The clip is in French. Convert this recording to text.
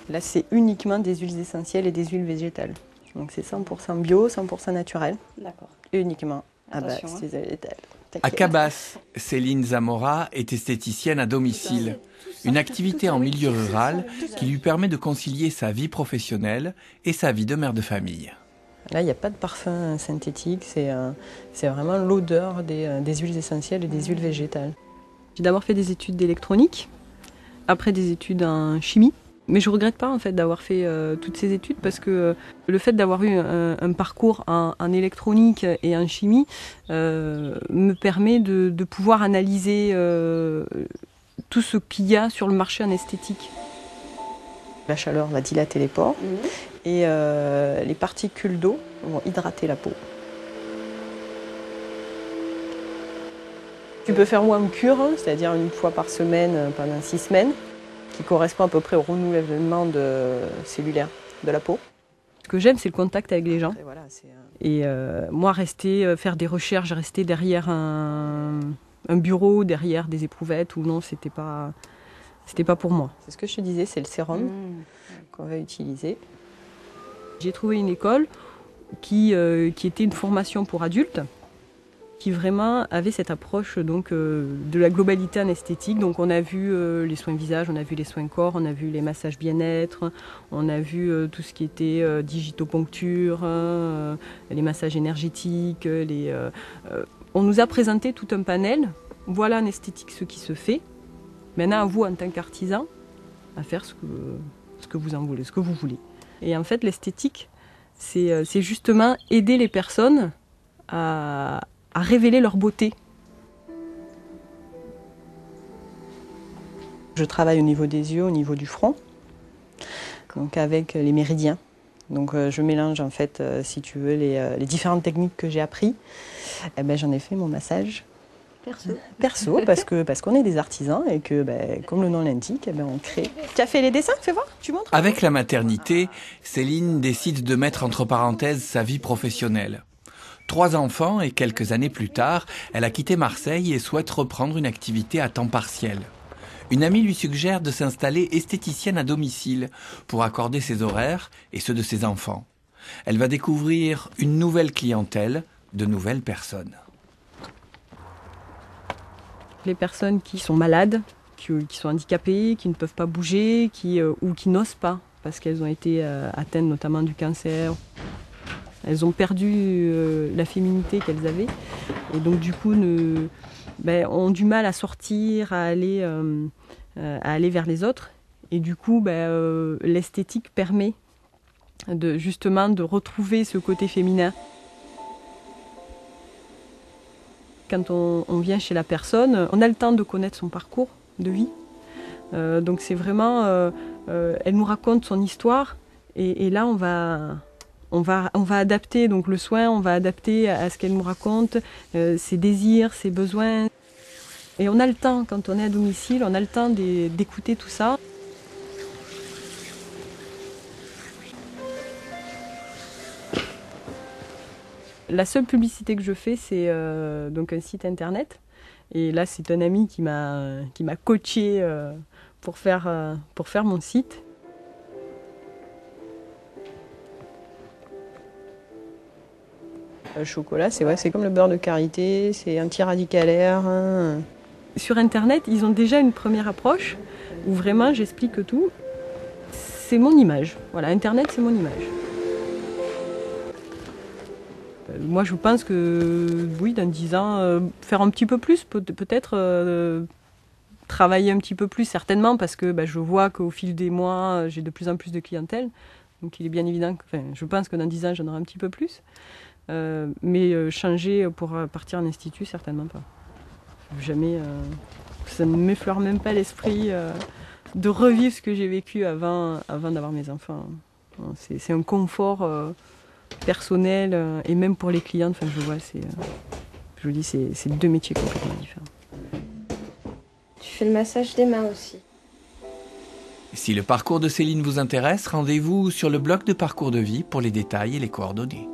Là, c'est uniquement des huiles essentielles et des huiles végétales. Donc c'est 100% bio, 100% naturel. D'accord. Uniquement à base Attention, des huiles végétales. À Cabas, Céline Zamora est esthéticienne à domicile. Une activité en milieu rural qui lui permet de concilier sa vie professionnelle et sa vie de mère de famille. Là, il n'y a pas de parfum synthétique, c'est vraiment l'odeur des huiles essentielles et des huiles végétales. J'ai d'abord fait des études d'électronique, après des études en chimie. Mais je ne regrette pas en fait d'avoir fait toutes ces études parce que le fait d'avoir eu un parcours en électronique et en chimie me permet de pouvoir analyser tout ce qu'il y a sur le marché en esthétique. La chaleur va dilater les pores et les particules d'eau vont hydrater la peau. Tu peux faire one cure, c'est-à-dire une fois par semaine pendant 6 semaines. Qui correspond à peu près au renouvellement cellulaire de la peau. Ce que j'aime, c'est le contact avec les gens. Et moi, faire des recherches, rester derrière un bureau, derrière des éprouvettes, ou non, c'était pas pour moi. C'est ce que je te disais, c'est le sérum qu'on va utiliser. J'ai trouvé une école qui était une formation pour adultes, qui vraiment avait cette approche donc, de la globalité en esthétique. Donc on a vu les soins visage, on a vu les soins corps, on a vu les massages bien-être, on a vu tout ce qui était digitoponcture, les massages énergétiques. On nous a présenté tout un panel. Voilà en esthétique ce qui se fait. Maintenant à vous en tant qu'artisan à faire ce que vous en voulez, ce que vous voulez. Et en fait l'esthétique, c'est justement aider les personnes à révéler leur beauté. Je travaille au niveau des yeux, au niveau du front, donc avec les méridiens. Donc je mélange en fait, si tu veux, les différentes techniques que j'ai appris. Eh ben, j'en ai fait mon massage perso parce qu'on est des artisans et que, comme le nom l'indique, on crée. Tu as fait les dessins, fais voir, tu montres. Avec la maternité, Céline décide de mettre entre parenthèses sa vie professionnelle. 3 enfants et quelques années plus tard, elle a quitté Marseille et souhaite reprendre une activité à temps partiel. Une amie lui suggère de s'installer esthéticienne à domicile pour accorder ses horaires et ceux de ses enfants. Elle va découvrir une nouvelle clientèle, de nouvelles personnes. Les personnes qui sont malades, qui sont handicapées, qui ne peuvent pas bouger, ou qui n'osent pas parce qu'elles ont été atteintes notamment du cancer. Elles ont perdu la féminité qu'elles avaient et donc du coup ont du mal à sortir, à aller vers les autres. Et du coup, l'esthétique permet justement de retrouver ce côté féminin. Quand on vient chez la personne, on a le temps de connaître son parcours de vie. Donc c'est vraiment, elle nous raconte son histoire et là on va adapter donc le soin, on va adapter à ce qu'elle nous raconte, ses désirs, ses besoins. Et on a le temps, quand on est à domicile, on a le temps d'écouter tout ça. La seule publicité que je fais, c'est donc un site internet. Et là, c'est un ami qui m'a coaché pour faire mon site. Le chocolat, c'est comme le beurre de karité, c'est anti-radicalaire. Sur Internet, ils ont déjà une première approche où vraiment j'explique tout. C'est mon image. Voilà, Internet, c'est mon image. Moi, je pense que, oui, dans 10 ans, faire un petit peu plus, peut-être travailler un petit peu plus, certainement, parce que je vois qu'au fil des mois, j'ai de plus en plus de clientèle. Donc, il est bien évident que, je pense que dans 10 ans, j'en aurai un petit peu plus. Mais changer pour partir en institut, certainement pas. Jamais, ça ne m'effleure même pas l'esprit de revivre ce que j'ai vécu avant d'avoir mes enfants. C'est un confort personnel et même pour les clientes, je vois, je vous dis, c'est 2 métiers complètement différents. Tu fais le massage des mains aussi. Si le parcours de Céline vous intéresse, rendez-vous sur le blog de Parcours de Vie pour les détails et les coordonnées.